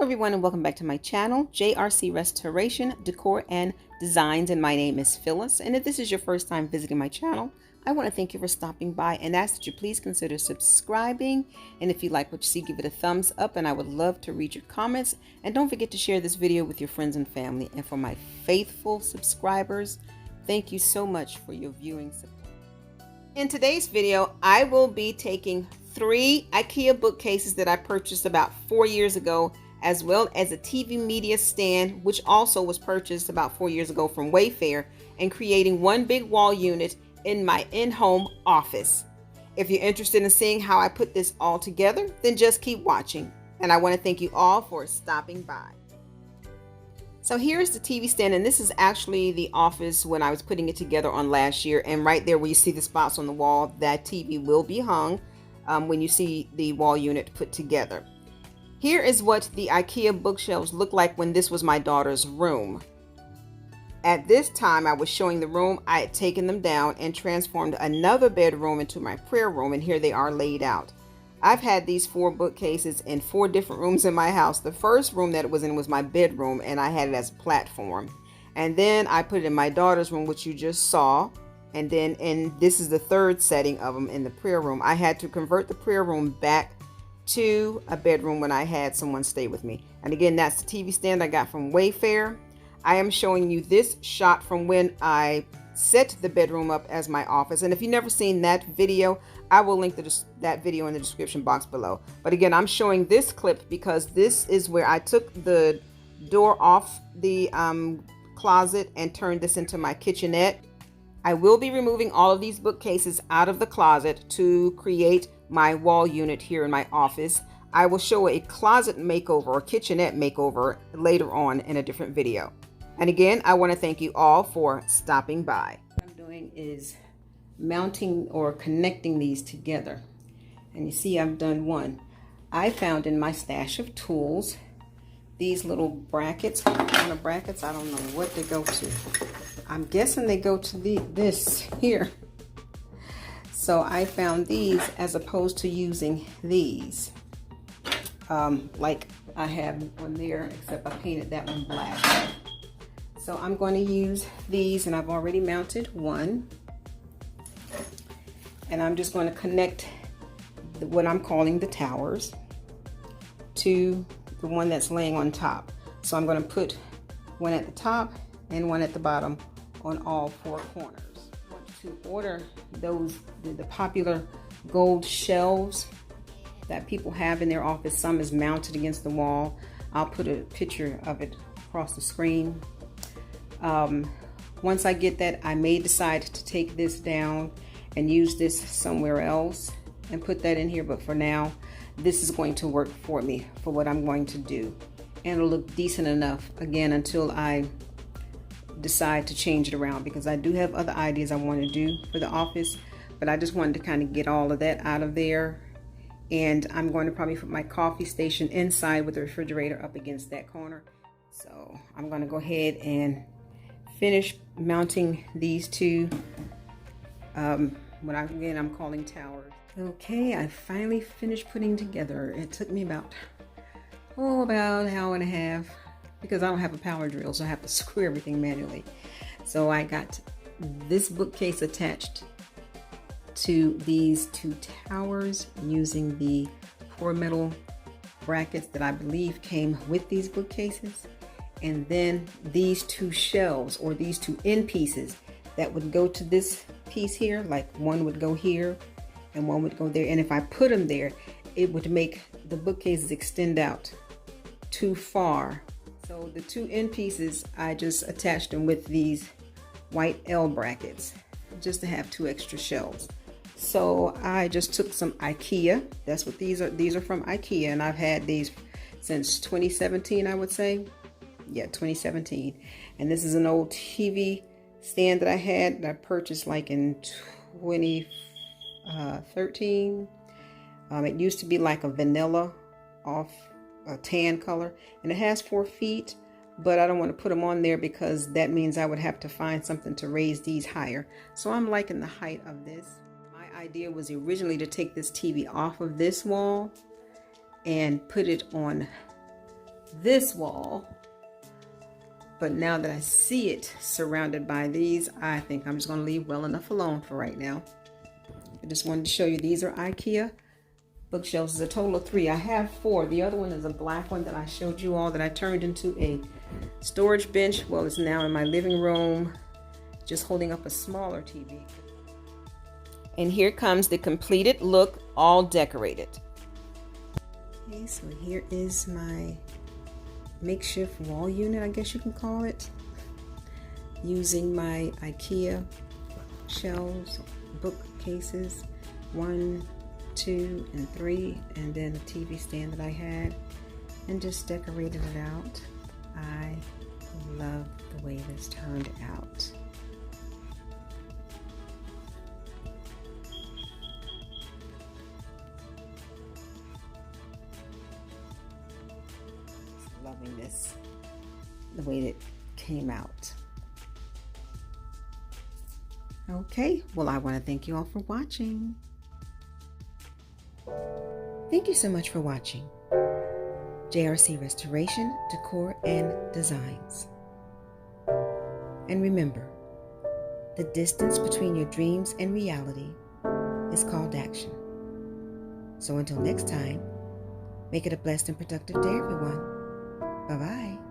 Everyone, and welcome back to my channel, JRC Restoration, Decor, and Designs. And my name is Phyllis. And if this is your first time visiting my channel, I want to thank you for stopping by and ask that you please consider subscribing. And if you like what you see, give it a thumbs up, and I would love to read your comments. And don't forget to share this video with your friends and family. And for my faithful subscribers, thank you so much for your viewing support. In today's video, I will be taking 3 IKEA bookcases that I purchased about 4 years ago, as well as a TV media stand, which also was purchased about 4 years ago from Wayfair, and creating one big wall unit in my in-home office. If you're interested in seeing how I put this all together, then just keep watching. And I want to thank you all for stopping by. So here's the TV stand, and this is actually the office when I was putting it together on last year. And right there where you see the spots on the wall, that TV will be hung when you see the wall unit put together. Here is what the IKEA bookshelves look like when this was my daughter's room. At this time I was showing the room. I had taken them down and transformed another bedroom into my prayer room, and here they are laid out. I've had these 4 bookcases in 4 different rooms in my house. The first room that it was in was my bedroom, and I had it as a platform. And then I put it in my daughter's room, which you just saw. And then this is the 3rd setting of them in the prayer room. I had to convert the prayer room back to a bedroom when I had someone stay with me. And again, that's the TV stand I got from Wayfair. I am showing you this shot from when I set the bedroom up as my office. And if you've never seen that video, I will link that video in the description box below. But again, I'm showing this clip because this is where I took the door off the closet and turned this into my kitchenette. I will be removing all of these bookcases out of the closet to create my wall unit here in my office. I will show a closet makeover or kitchenette makeover later on in a different video. And again, I want to thank you all for stopping by. What I'm doing is mounting or connecting these together. And you see I've done one. I found in my stash of tools these little brackets, corner brackets. I don't know what they go to. I'm guessing they go to this here. So I found these as opposed to using these. Like I have one there, except I painted that one black. So I'm going to use these, and I've already mounted one. And I'm just going to connect what I'm calling the towers to the one that's laying on top. So I'm going to put one at the top and one at the bottom on all 4 corners. I want to order those, the popular gold shelves that people have in their office. Some is mounted against the wall. I'll put a picture of it across the screen. Once I get that, I may decide to take this down and use this somewhere else and put that in here, but for now this is going to work for me for what I'm going to do, and it'll look decent enough again until I decide to change it around, because I do have other ideas I want to do for the office, but I just wanted to kind of get all of that out of there. And I'm going to probably put my coffee station inside with the refrigerator up against that corner. So I'm going to go ahead and finish mounting these 2 what I'm calling towers. Okay, I finally finished putting together. It took me about an hour and a half, because I don't have a power drill, so I have to screw everything manually. So I got this bookcase attached to these 2 towers using the 4 metal brackets that I believe came with these bookcases. And then these 2 shelves, or these 2 end pieces that would go to this piece here, like one would go here and one would go there. And if I put them there, it would make the bookcases extend out too far. So the 2 end pieces, I just attached them with these white L brackets just to have 2 extra shelves. So I just took some IKEA. That's what these are. These are from IKEA, and I've had these since 2017, I would say. Yeah, 2017. And this is an old TV stand that I had that I purchased like in 2013. It used to be like a vanilla off a tan color, and it has 4 feet, but I don't want to put them on there because that means I would have to find something to raise these higher. So I'm liking the height of this. My idea was originally to take this TV off of this wall and put it on this wall. But now that I see it surrounded by these, I think I'm just going to leave well enough alone for right now. I just wanted to show you these are Ikea bookshelves. It's a total of 3. I have 4. The other one is a black one that I showed you all that I turned into a storage bench. Well, it's now in my living room, just holding up a smaller TV. And here comes the completed look, all decorated. Okay, so here is my makeshift wall unit, I guess you can call it, using my Ikea shelves, bookcases, 1, 2, and 3, and then a TV stand that I had, and just decorated it out. I love the way this turned out. Loving this, the way it came out. Okay, well, I want to thank you all for watching. Thank you so much for watching JRC Restoration, Decor, and Designs. And remember, the distance between your dreams and reality is called action. So until next time, make it a blessed and productive day, everyone. Bye-bye.